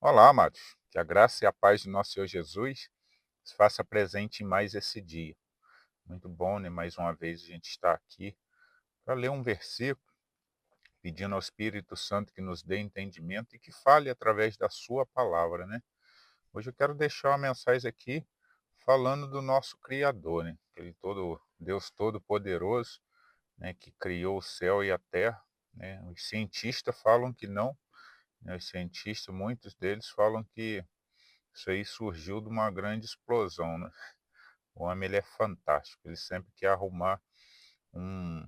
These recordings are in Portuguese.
Olá, amados. Que a graça e a paz do nosso Senhor Jesus se faça presente em mais esse dia. Muito bom, né? Mais uma vez a gente está aqui para ler um versículo, pedindo ao Espírito Santo que nos dê entendimento e que fale através da sua palavra, né? Hoje eu quero deixar uma mensagem aqui falando do nosso Criador, né? Aquele Deus Todo-Poderoso, né? Que criou o céu e a terra, né? Os cientistas falam que não, né? Os cientistas, muitos deles falam que isso aí surgiu de uma grande explosão, né. O homem ele é fantástico, ele sempre quer arrumar um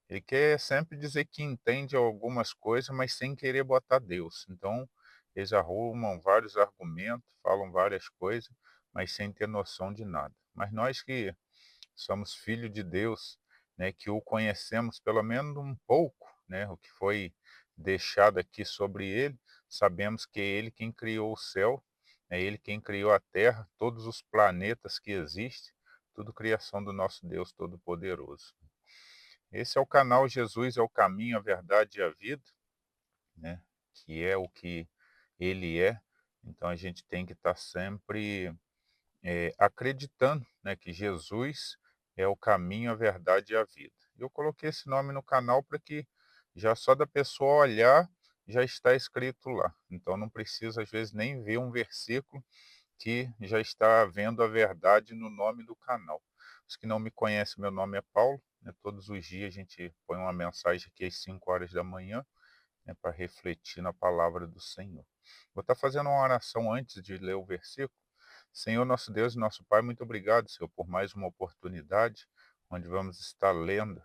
ele quer sempre dizer que entende algumas coisas, mas sem querer botar Deus. Então, eles arrumam vários argumentos, falam várias coisas, mas sem ter noção de nada. Mas nós que somos filhos de Deus, né, que o conhecemos pelo menos um pouco, né, o que foi deixado aqui sobre ele, sabemos que é ele quem criou o céu, é ele quem criou a terra, todos os planetas que existem, tudo criação do nosso Deus Todo-Poderoso. Esse é o canal Jesus é o caminho, a verdade e a vida, né, que é o que ele é. Então a gente tem que estar sempre acreditando, né, que Jesus é o caminho, a verdade e a vida. Eu coloquei esse nome no canal para que já só da pessoa olhar já está escrito lá. Então não precisa às vezes nem ver um versículo que já está vendo a verdade no nome do canal. Os que não me conhecem, meu nome é Paulo, né, todos os dias a gente põe uma mensagem aqui às 5 horas da manhã, né, para refletir na palavra do Senhor. Vou estar fazendo uma oração antes de ler o versículo. Senhor, nosso Deus e nosso Pai, muito obrigado, Senhor, por mais uma oportunidade onde vamos estar lendo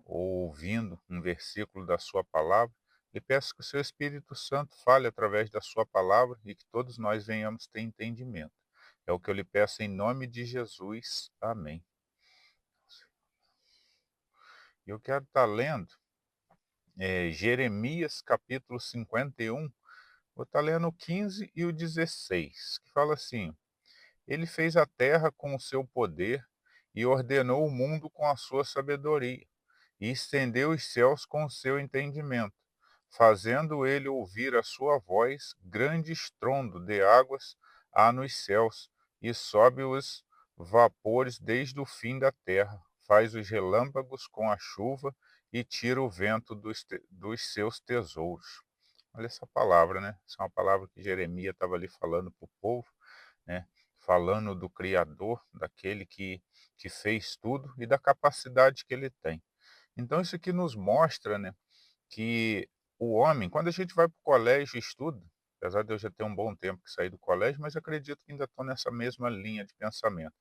ou ouvindo um versículo da Sua palavra. E peço que o Seu Espírito Santo fale através da Sua palavra e que todos nós venhamos ter entendimento. É o que eu lhe peço em nome de Jesus. Amém. Eu quero estar lendo Jeremias capítulo 51. Vou estar lendo o 15 e o 16, que fala assim: Ele fez a terra com o seu poder e ordenou o mundo com a sua sabedoria, e estendeu os céus com o seu entendimento, fazendo ele ouvir a sua voz, grande estrondo de águas há nos céus, e sobe os vapores desde o fim da terra, faz os relâmpagos com a chuva e tira o vento dos seus tesouros. Olha essa palavra, né? Essa é uma palavra que Jeremias estava ali falando para o povo, né? Falando do Criador, daquele que fez tudo e da capacidade que ele tem. Então, isso aqui nos mostra, né, que o homem, quando a gente vai para o colégio e estuda, apesar de eu já ter um bom tempo que saí do colégio, mas acredito que ainda estou nessa mesma linha de pensamento,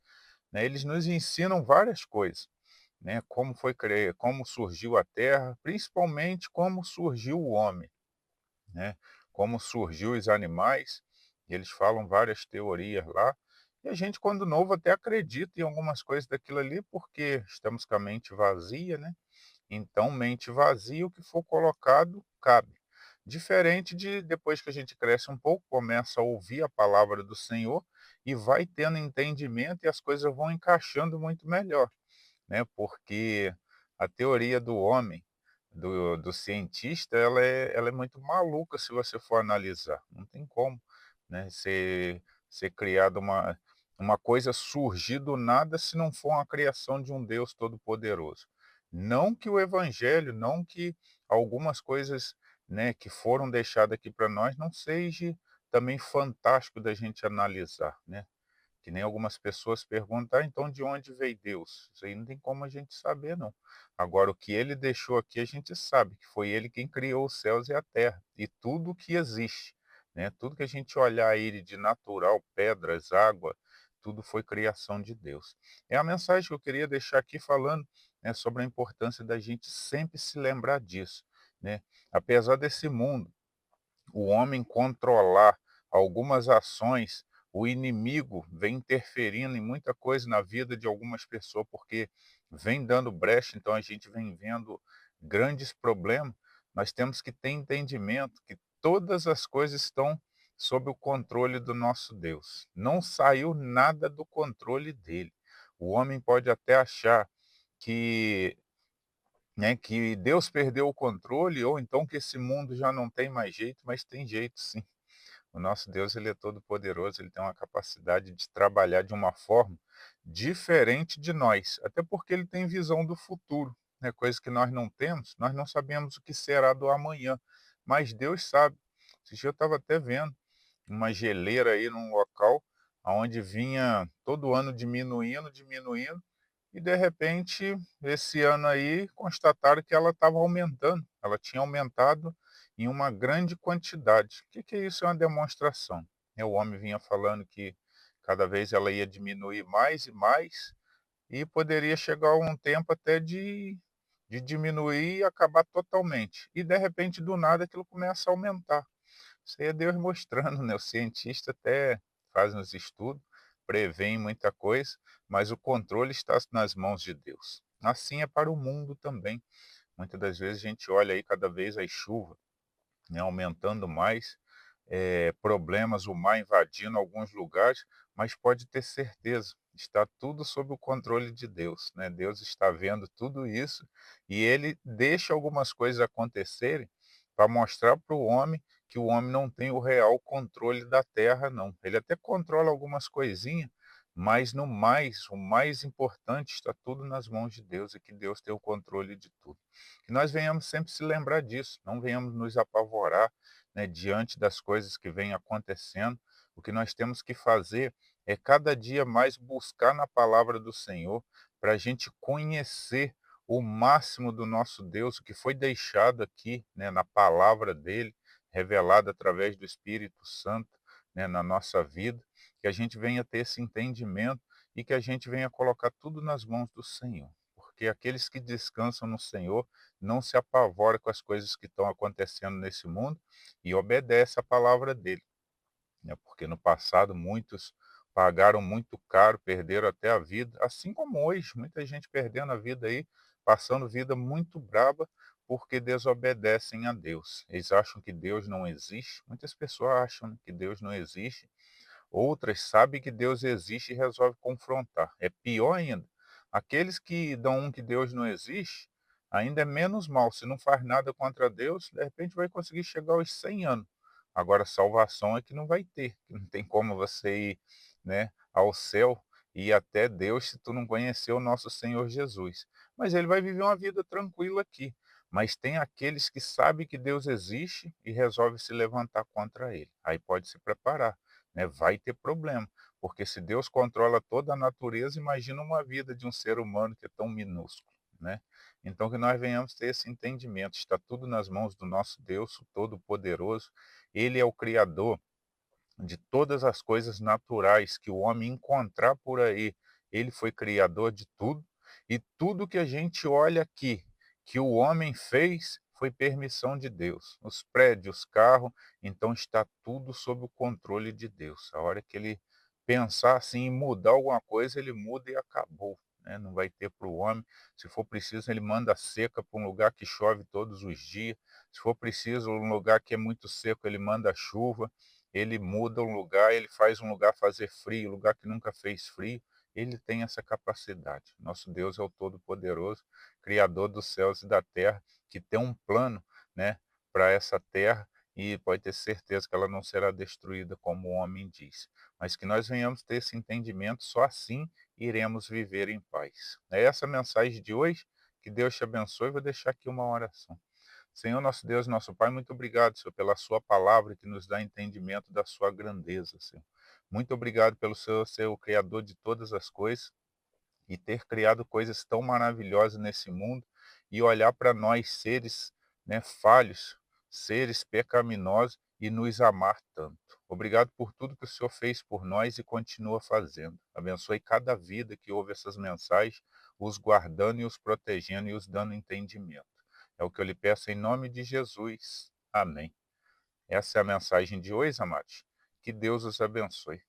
né? Eles nos ensinam várias coisas, né? Como surgiu a Terra, principalmente como surgiu o homem, né? Como surgiu os animais, e eles falam várias teorias lá, e a gente, quando novo, até acredita em algumas coisas daquilo ali, porque estamos com a mente vazia, né? Então, mente vazia, o que for colocado, cabe. Diferente de depois que a gente cresce um pouco, começa a ouvir a palavra do Senhor e vai tendo entendimento e as coisas vão encaixando muito melhor, né? Porque a teoria do homem, do cientista, ela é muito maluca se você for analisar. Não tem como, né? Ser criada uma coisa surgir do nada se não for uma criação de um Deus todo-poderoso. Não que o evangelho, não que algumas coisas, né, que foram deixadas aqui para nós não seja também fantástico da gente analisar, né? Que nem algumas pessoas perguntam: "Ah, então de onde veio Deus?" Isso aí não tem como a gente saber não. Agora o que ele deixou aqui a gente sabe, que foi ele quem criou os céus e a terra, e tudo que existe, né, tudo que a gente olhar aí de natural, pedras, água, tudo foi criação de Deus. É a mensagem que eu queria deixar aqui falando, né, sobre a importância da gente sempre se lembrar disso, né. Apesar desse mundo o homem controlar algumas ações, o inimigo vem interferindo em muita coisa na vida de algumas pessoas, porque vem dando brecha, então a gente vem vendo grandes problemas. Nós temos que ter entendimento que todas as coisas estão sob o controle do nosso Deus. Não saiu nada do controle dele. O homem pode até achar que, né, que Deus perdeu o controle ou então que esse mundo já não tem mais jeito, mas tem jeito sim. O nosso Deus, ele é todo poderoso, ele tem uma capacidade de trabalhar de uma forma diferente de nós, até porque ele tem visão do futuro, né? Coisa que nós não temos, nós não sabemos o que será do amanhã, mas Deus sabe. Esse dia eu estava até vendo uma geleira aí num local onde vinha todo ano diminuindo, diminuindo, e de repente, esse ano aí, constataram que ela estava aumentando, ela tinha aumentado em uma grande quantidade. O que que é isso? É uma demonstração, né, o homem vinha falando que cada vez ela ia diminuir mais e mais, e poderia chegar um tempo até de diminuir e acabar totalmente. E de repente, do nada, aquilo começa a aumentar. Isso aí é Deus mostrando, né, o cientista até faz uns estudos, prevêem muita coisa, mas o controle está nas mãos de Deus. Assim é para o mundo também. Muitas das vezes a gente olha aí cada vez as chuvas, né, aumentando mais, problemas, o mar invadindo alguns lugares, mas pode ter certeza, está tudo sob o controle de Deus, né? Deus está vendo tudo isso e ele deixa algumas coisas acontecerem para mostrar para o homem que o homem não tem o real controle da terra, não. Ele até controla algumas coisinhas, mas no mais, o mais importante está tudo nas mãos de Deus e que Deus tem o controle de tudo. Que nós venhamos sempre se lembrar disso, não venhamos nos apavorar, né, diante das coisas que vêm acontecendo. O que nós temos que fazer é cada dia mais buscar na palavra do Senhor para a gente conhecer o máximo do nosso Deus, o que foi deixado aqui, né, na palavra dele, revelado através do Espírito Santo, né, na nossa vida, que a gente venha ter esse entendimento e que a gente venha colocar tudo nas mãos do Senhor. Porque aqueles que descansam no Senhor não se apavoram com as coisas que estão acontecendo nesse mundo e obedece a palavra dele, né? Porque no passado muitos pagaram muito caro, perderam até a vida, assim como hoje, muita gente perdendo a vida aí, passando vida muito braba porque desobedecem a Deus. Eles acham que Deus não existe, muitas pessoas acham, né, que Deus não existe. Outras sabem que Deus existe e resolvem confrontar. É pior ainda. Aqueles que dão que Deus não existe, ainda é menos mal. Se não faz nada contra Deus, de repente vai conseguir chegar aos 100 anos. Agora, salvação é que não vai ter. Que não tem como você ir, né, ao céu e ir até Deus se tu não conhecer o nosso Senhor Jesus. Mas ele vai viver uma vida tranquila aqui. Mas tem aqueles que sabem que Deus existe e resolvem se levantar contra ele. Aí pode se preparar, né? Vai ter problema, porque se Deus controla toda a natureza, imagina uma vida de um ser humano que é tão minúsculo, né? Então que nós venhamos ter esse entendimento, está tudo nas mãos do nosso Deus, o Todo-Poderoso, ele é o Criador de todas as coisas naturais que o homem encontrar por aí. Ele foi criador de tudo, e tudo que a gente olha aqui, que o homem fez, foi permissão de Deus. Os prédios, os carros, então está tudo sob o controle de Deus. A hora que ele pensar assim em mudar alguma coisa, ele muda e acabou, né? Não vai ter para o homem. Se for preciso, ele manda seca para um lugar que chove todos os dias. Se for preciso, um lugar que é muito seco, ele manda chuva. Ele muda um lugar, ele faz um lugar fazer frio, lugar que nunca fez frio. Ele tem essa capacidade. Nosso Deus é o Todo-Poderoso, Criador dos céus e da terra, que tem um plano, né, para essa terra, e pode ter certeza que ela não será destruída como o homem diz. Mas que nós venhamos ter esse entendimento, só assim iremos viver em paz. É essa a mensagem de hoje. Que Deus te abençoe. Vou deixar aqui uma oração. Senhor nosso Deus, nosso Pai, muito obrigado, Senhor, pela sua palavra que nos dá entendimento da sua grandeza, Senhor. Muito obrigado pelo Senhor ser o Criador de todas as coisas e ter criado coisas tão maravilhosas nesse mundo e olhar para nós, seres, né, falhos, seres pecaminosos, e nos amar tanto. Obrigado por tudo que o Senhor fez por nós e continua fazendo. Abençoe cada vida que ouve essas mensagens, os guardando e os protegendo e os dando entendimento. É o que eu lhe peço em nome de Jesus. Amém. Essa é a mensagem de hoje, amados. Que Deus os abençoe.